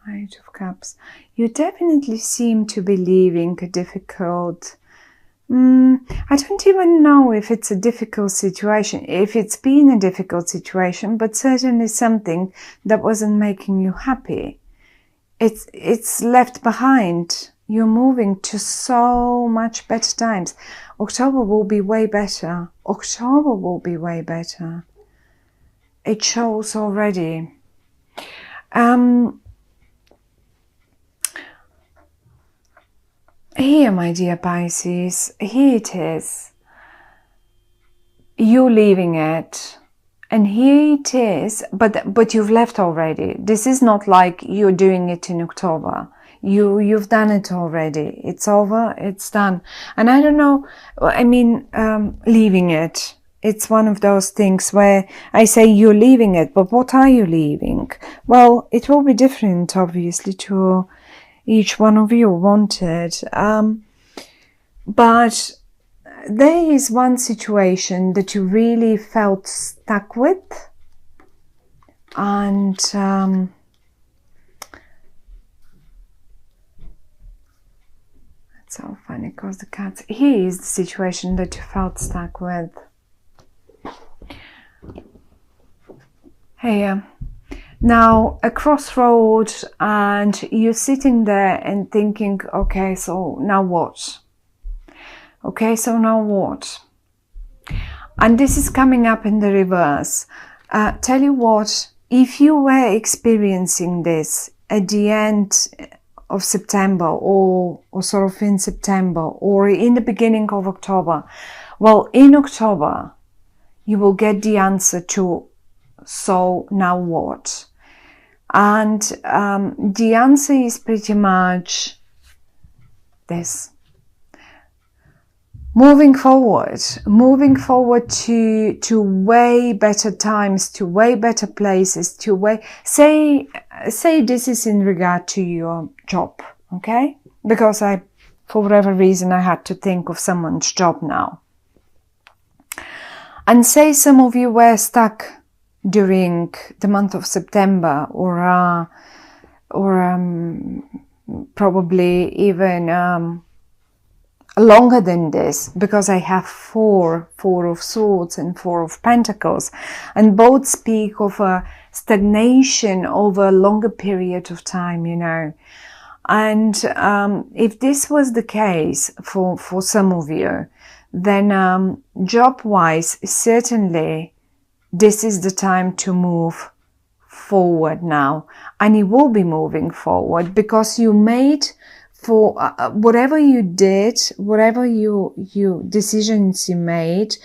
Page of Cups. You definitely seem to be leaving a difficult... I don't even know if it's a difficult situation, if it's been a difficult situation, but certainly something that wasn't making you happy. It's left behind. You're moving to so much better times. October will be way better. October will be way better. It shows already. Here, my dear Pisces, here it is. You're leaving it. And here it is, but you've left already. This is not like you're doing it in October. You've done it already. It's over, it's done. And I don't know, I mean, leaving it. It's one of those things where I say you're leaving it, but what are you leaving? Well, it will be different, obviously, to each one of you wanted. But there is one situation that you really felt stuck with, and it's so funny because the cats, here is the situation that you felt stuck with. Hey, now a crossroad, and you're sitting there and thinking, okay, so now what? Okay, so now what? And this is coming up in the reverse. Tell you what, if you were experiencing this at the end of September or sort of in September or in the beginning of October, well, in October, you will get the answer to, so now what? And the answer is pretty much this. Moving forward to way better times, to way better places, to way, say this is in regard to your job, okay? Because for whatever reason, I had to think of someone's job now. And say some of you were stuck during the month of September or probably even longer than this, because I have four of swords and 4 of pentacles, and both speak of a stagnation over a longer period of time, you know. And if this was the case for some of you, then job-wise, certainly this is the time to move forward now, and you will be moving forward because you made, for whatever you did, whatever you decisions you made,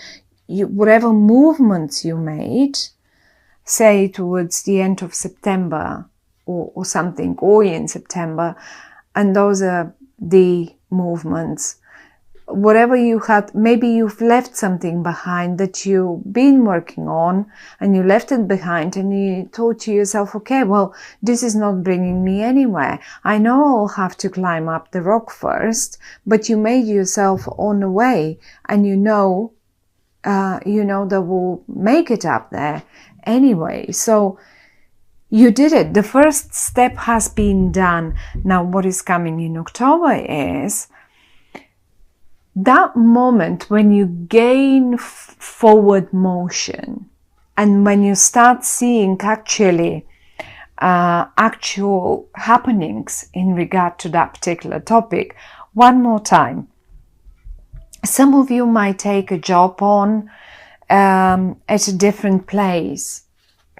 whatever movements you made, say towards the end of September or something, or in September, and those are the movements. Whatever you had, maybe you've left something behind that you've been working on, and you left it behind and you thought to yourself, okay, well, this is not bringing me anywhere. I know I'll have to climb up the rock first, but you made yourself on the way, and you know that will make it up there anyway. So you did it. The first step has been done. Now what is coming in October is that moment when you gain forward motion, and when you start seeing actual happenings in regard to that particular topic. One more time. Some of you might take a job on at a different place,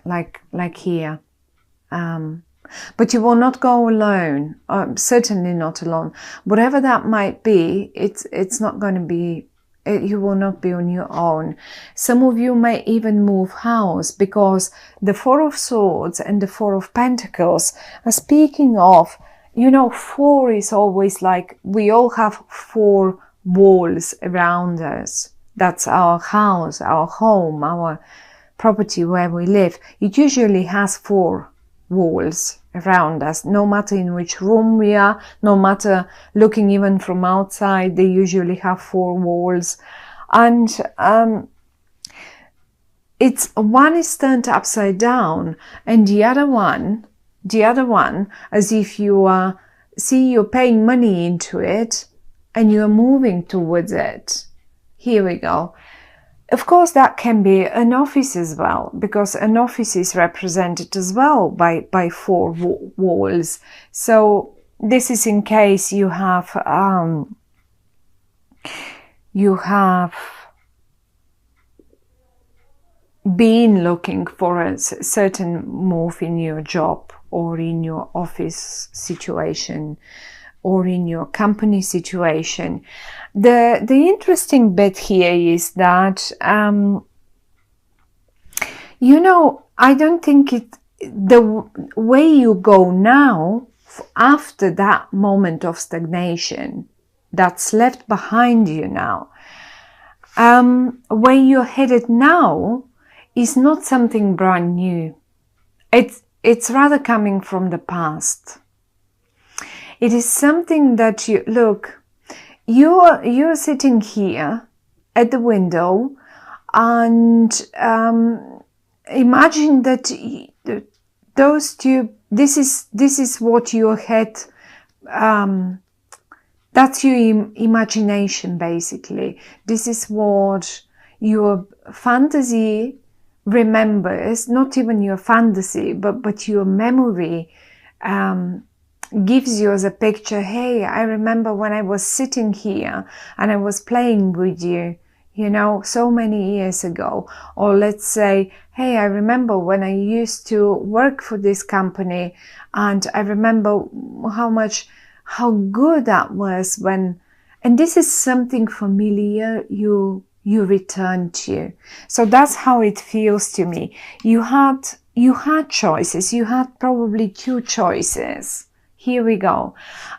like here. But you will not go alone, certainly not alone. Whatever that might be, it's not going to be, you will not be on your own. Some of you may even move house, because the 4 of Swords and the 4 of Pentacles are speaking of, 4 is always like, we all have 4 walls around us. That's our house, our home, our property where we live. It usually has 4 walls around us, no matter in which room we are, no matter looking even from outside, they usually have 4 walls. And it's one is turned upside down, and the other one The other one, as if you are, see, you're paying money into it and you're moving towards it. Here we go. Of course, that can be an office as well, because an office is represented as well by 4 walls. So this is in case you have been looking for a certain move in your job or in your office situation or in your company situation. The interesting bit here is that, you know, I don't think the way you go now, after that moment of stagnation that's left behind you now, where you're headed now is not something brand new. It's rather coming from the past. It is something that you, look, you're sitting here at the window and imagine that those two, this is what your head, that's your imagination basically. This is what your fantasy remembers, not even your fantasy, but your memory gives you as a picture. Hey, I remember when I was sitting here and I was playing with you, you know, so many years ago. Or let's say, hey, I remember when I used to work for this company and I remember how good that was when, and this is something familiar you return to. So that's how it feels to me. You had choices. You had probably 2 choices. Here we go.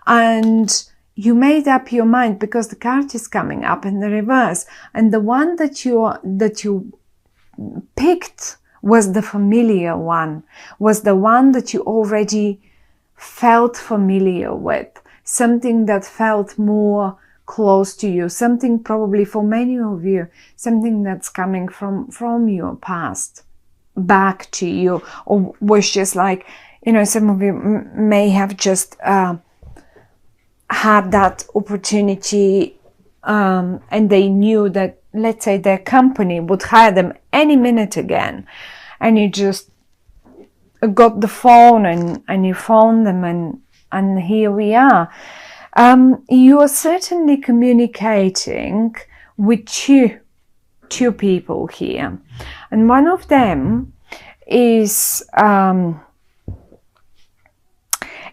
And you made up your mind because the card is coming up in the reverse. And the one that you picked was the familiar one, was the one that you already felt familiar with, something that felt more close to you, something probably for many of you, something that's coming from your past back to you, or was just like, you know, some of you may have just had that opportunity and they knew that, let's say, their company would hire them any minute again, and you just got the phone and you phoned them and here we are. You are certainly communicating with two people here, and one of them is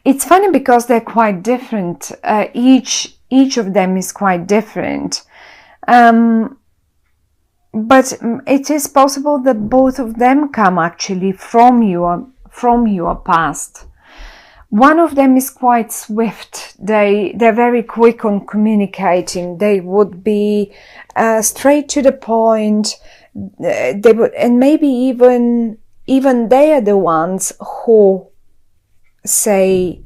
it's funny because they're quite different. Each of them is quite different, but it is possible that both of them come actually from your past. One of them is quite swift. They're very quick on communicating. They would be straight to the point. They would, and maybe even they are the ones who say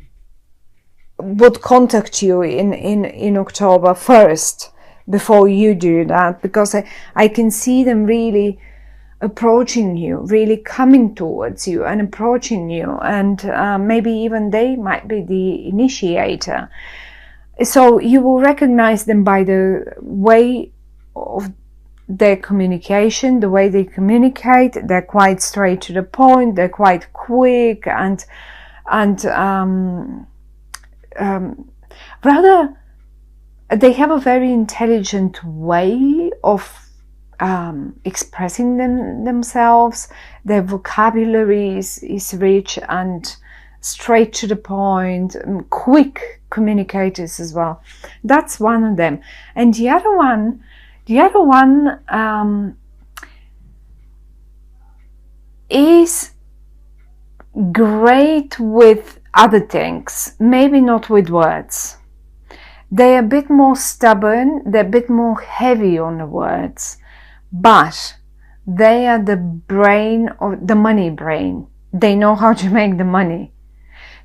would contact you in October first before you do that, because I can see them really approaching you, really coming towards you and approaching you, and maybe even they might be the initiator. So you will recognize them by the way of their communication, the way they communicate. They're quite straight to the point, they're quite quick, and rather they have a very intelligent way of expressing themselves. Their vocabulary is rich and straight to the point, quick communicators as well. That's one of them. And the other one is great with other things, maybe not with words. They're a bit more stubborn, they're a bit more heavy on the words, but they are the brain, or the money brain. They know how to make the money.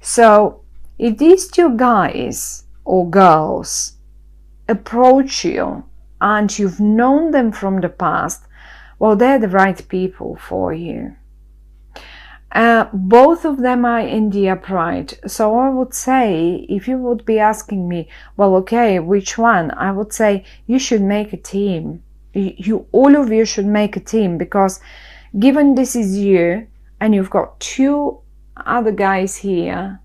So if these 2 guys or girls approach you and you've known them from the past, well, they're the right people for you. Both of them are in the upright. So I would say, if you would be asking me, well, okay, which one? I would say you should make a team. All of you should make a team, because given this is you and you've got two other guys here,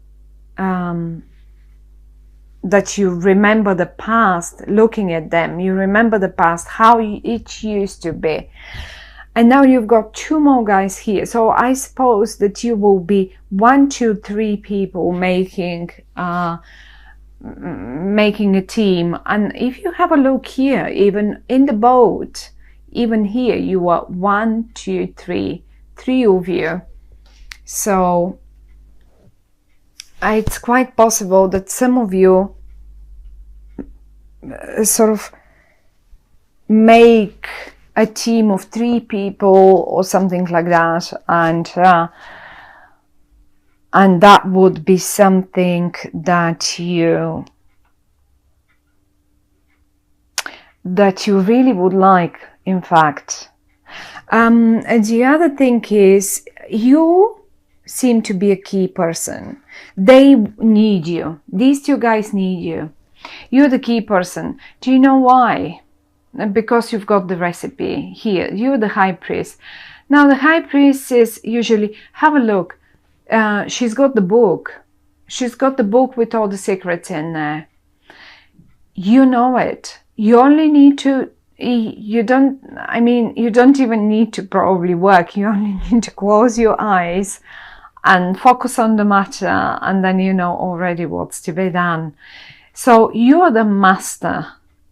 that you remember the past, looking at them, you remember the past, how it used to be. And now you've got two more guys here. So I suppose that you will be 1, 2, 3 people making a team. And if you have a look here, even in the boat, even here, you are 1, 2, 3 of you. So it's quite possible that some of you sort of make a team of 3 people or something like that, and that would be something that you really would like, in fact. And the other thing is, you seem to be a key person. They need you. These 2 guys need you. You're the key person. Do you know why? Because you've got the recipe here. You're the high priest. Now the high priest is usually, have a look. She's got the book. She's got the book with all the secrets in there. You know it. You only need to, you don't even need to probably work. You only need to close your eyes and focus on the matter, and then you know already what's to be done. So you're the master.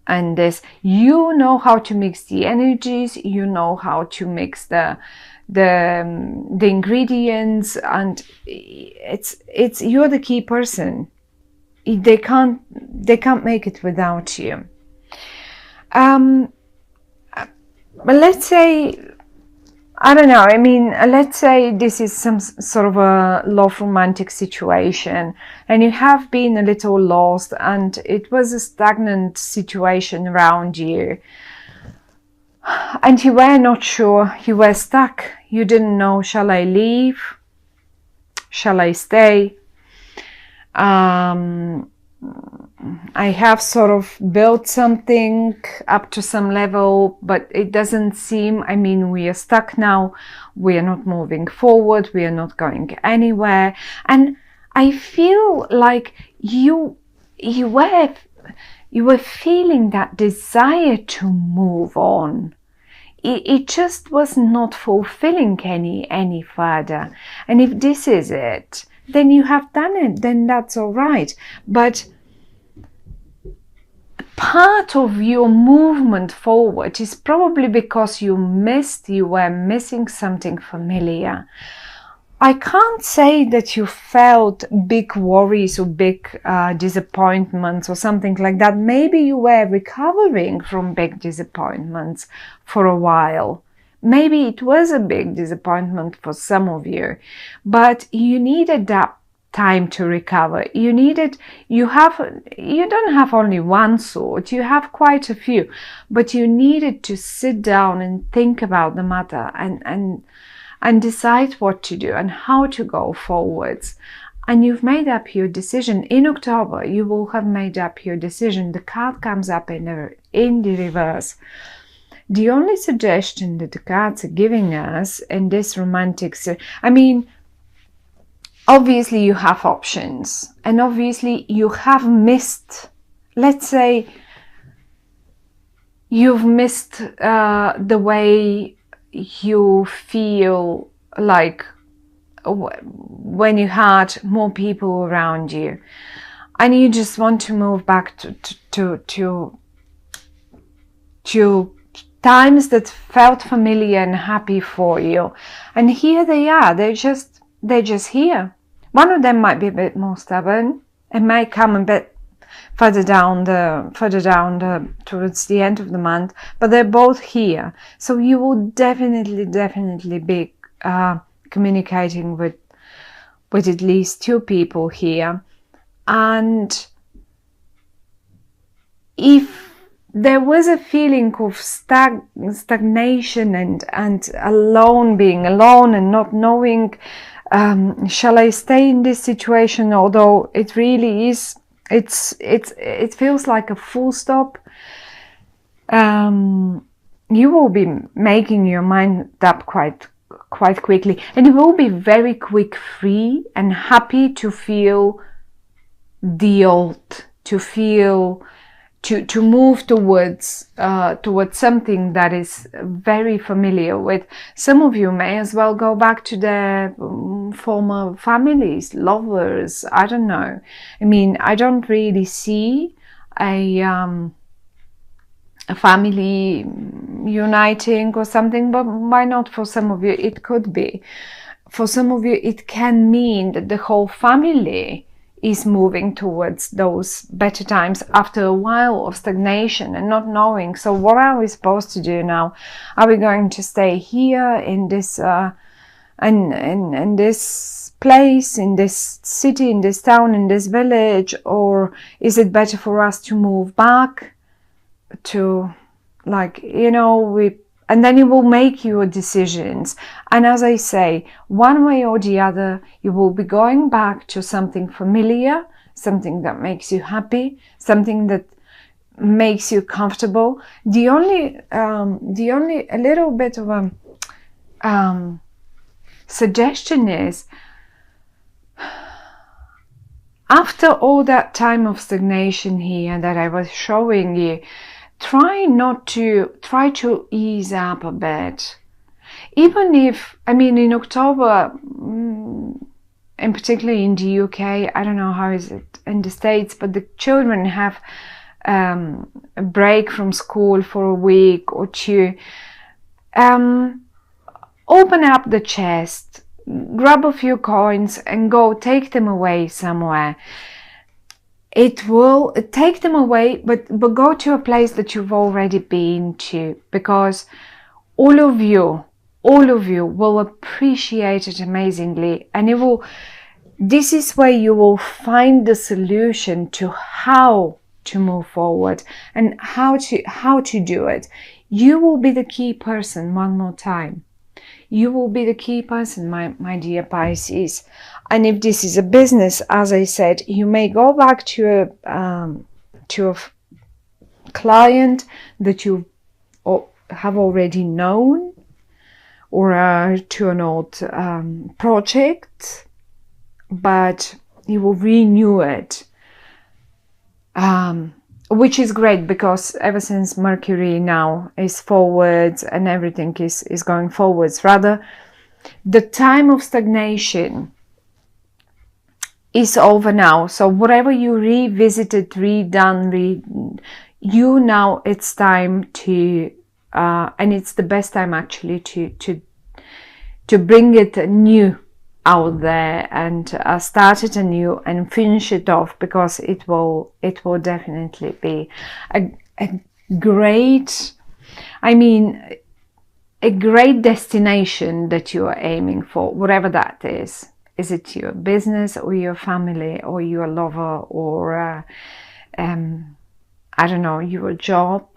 And this, you know how to mix the energies, you know how to mix the ingredients, and it's you're the key person. They can't make it without you. But let's say, I don't know, I mean, let's say this is some sort of a love romantic situation, and you have been a little lost, and it was a stagnant situation around you, and you were not sure, you were stuck, you didn't know, shall I leave? Shall I stay? I have sort of built something up to some level, but it doesn't seem, I mean, we are stuck now, we are not moving forward, we are not going anywhere. And I feel like you were feeling that desire to move on. It just was not fulfilling any further. And if this is it, then you have done it, then that's all right. But part of your movement forward is probably because you were missing something familiar. I can't say that you felt big worries or big disappointments or something like that. Maybe you were recovering from big disappointments for a while. Maybe it was a big disappointment for some of you, but you needed that time to recover. You don't have only one sword, you have quite a few, but you needed to sit down and think about the matter and decide what to do and how to go forwards. And you've made up your decision. In October, you will have made up your decision. The card comes up in the reverse. The only suggestion that the cards are giving us in this romantic, obviously you have options, and obviously you have missed, let's say, you've missed the way you feel like when you had more people around you, and you just want to move back to times that felt familiar and happy for you. And here they are, they're just here. One of them might be a bit more stubborn, it might come a bit further down towards the end of the month, but they're both here. So you will definitely be communicating with at least 2 people here. And if there was a feeling of stagnation and being alone and not knowing shall I stay in this situation? Although it really is, it feels like a full stop. You will be making your mind up quite quickly, and you will be very quick free and happy to feel the old, to feel, to move towards something that is very familiar with. Some of you may as well go back to their former families, lovers, I don't know. I mean, I don't really see a family uniting or something, but why not? For some of you it could be. For some of you it can mean that the whole family is moving towards those better times after a while of stagnation and not knowing. So what are we supposed to do now? Are we going to stay here in this in this place, in this city, in this town, in this village, or is it better for us to move back to, like, you know, and then you will make your decisions. And as I say, one way or the other, you will be going back to something familiar, something that makes you happy, something that makes you comfortable. The only a little bit of a suggestion is, after all that time of stagnation here that I was showing you, try to ease up a bit. Even if, I mean, in October, and particularly in the UK, I don't know how is it in the States, but the children have a break from school for a week or two. Open up the chest, grab a few coins and go take them away somewhere. It will take them away, but go to a place that you've already been to, because all of you will appreciate it amazingly, and this is where you will find the solution to how to move forward and how to do it. You will be the key person. One more time, you will be the key person, my dear Pisces. And if this is a business, as I said, you may go back to a client that you have already known, or to an old project, but you will renew it, which is great, because ever since Mercury now is forwards and everything is going forwards, rather, the time of stagnation is over now. So whatever you revisited, redone, you now it's time to, and it's the best time actually to bring it new out there and start it anew and finish it off, because it will definitely be a great, I mean, a great destination that you are aiming for, whatever that is. Is it your business or your family or your lover, or I don't know, your job,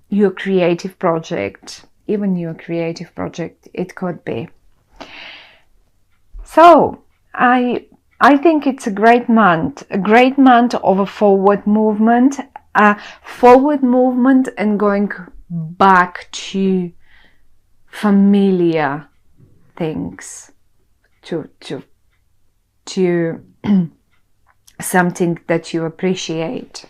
your creative project, even your creative project, it could be. So I think it's a great month of a forward movement and going back to familiar things, to something that you appreciate.